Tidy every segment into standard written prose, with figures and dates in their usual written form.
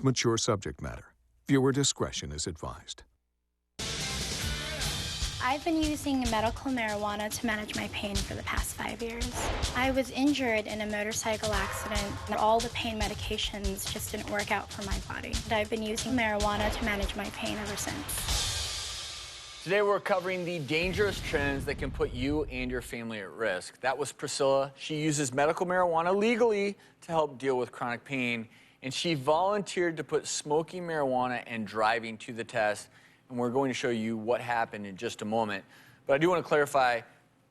mature subject matter. Viewer discretion is advised. I've been using medical marijuana to manage my pain for the past 5 years. I was injured in a motorcycle accident. All the pain medications just didn't work out for my body. I've been using marijuana to manage my pain ever since. Today we're covering the dangerous trends that can put you and your family at risk. That was Priscilla. She uses medical marijuana legally to help deal with chronic pain, and she volunteered to put smoking marijuana and driving to the test. And we're going to show you what happened in just a moment. But I do want to clarify,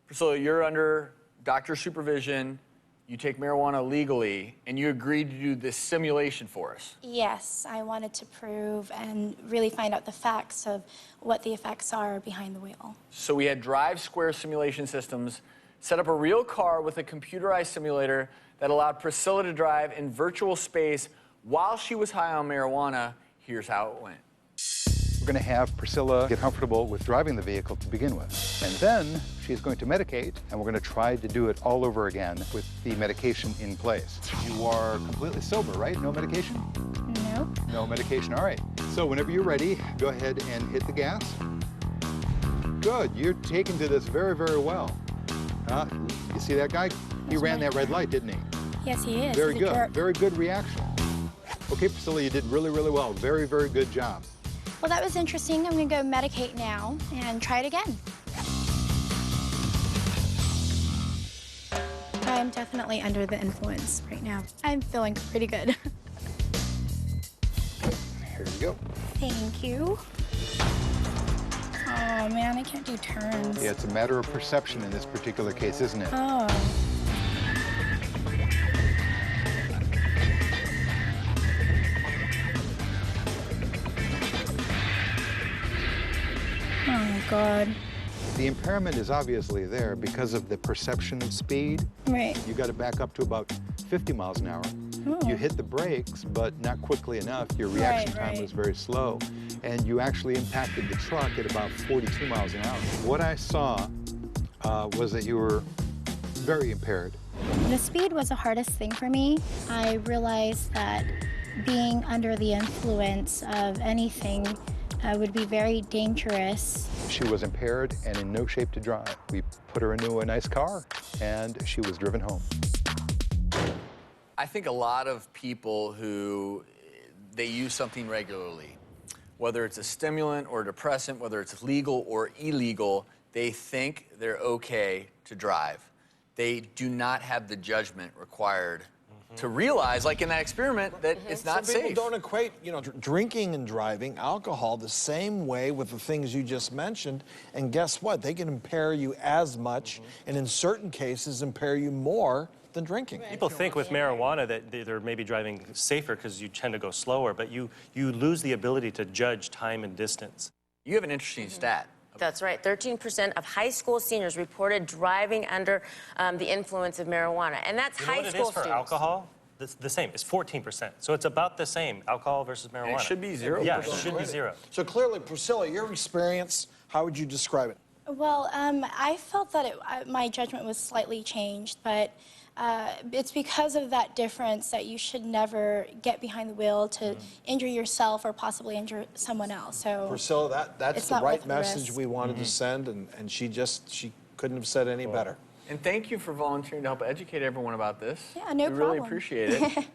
Priscilla, you're under doctor supervision, you take marijuana legally, and you agreed to do this simulation for us. Yes, I wanted to prove and really find out the facts of what the effects are behind the wheel. So we had Drive Square simulation systems set up a real car with a computerized simulator that allowed Priscilla to drive in virtual space while she was high on marijuana. Here's how it went. We're going to have Priscilla get comfortable with driving the vehicle to begin with. And then she's going to medicate, and we're going to try to do it all over again with the medication in place. You are completely sober, right? No medication? Nope. No medication, all right. So whenever you're ready, go ahead and hit the gas. Good, you're taking to this very, very well. You see that guy? He ran that red light, didn't he? Yes, he is. Very He's a good, jerk. very good reaction. Okay, Priscilla, you did really, really well. Very, very good job. Well, that was interesting. I'm going to go medicate now and try it again. I'm definitely under the influence right now. I'm feeling pretty good. Here you go. Thank you. Oh, man, I can't do turns. Yeah, it's a matter of perception in this particular case, isn't it? Oh. Oh, God. The impairment is obviously there because of the perception of speed. Right. You got to back up to about 50 miles an hour. Oh. You hit the brakes, but not quickly enough. Your reaction time was very slow. And you actually impacted the truck at about 42 miles an hour. What I saw was that you were very impaired. The speed was the hardest thing for me. I realized that being under the influence of anything would be very dangerous. She was impaired and in no shape to drive. We put her into a nice car, and she was driven home. I think a lot of people who they use something regularly, whether it's a stimulant or a depressant, whether it's legal or illegal, they think they're okay to drive. They do not have the judgment required to realize, like in that experiment, that it's not safe. Some people don't equate, drinking and driving, alcohol, the same way with the things you just mentioned. And guess what? They can impair you as much, and in certain cases, impair you more than drinking. People think with marijuana that they're maybe driving safer because you tend to go slower, but you lose the ability to judge time and distance. You have an interesting stat. That's right. 13% of high school seniors reported driving under the influence of marijuana. And that's high school students. You know what it is for alcohol? The same. It's 14%. So it's about the same, alcohol versus marijuana. And it should be 0%. Yeah, it should be 0. So clearly, Priscilla, your experience, how would you describe it? Well, I felt that my judgment was slightly changed, but it's because of that difference that you should never get behind the wheel to injure yourself or possibly injure someone else. So Priscilla, that's it's the not right worth the message risk. we wanted to send, and she couldn't have said any better. And thank you for volunteering to help educate everyone about this. Yeah, no we really problem. appreciate it.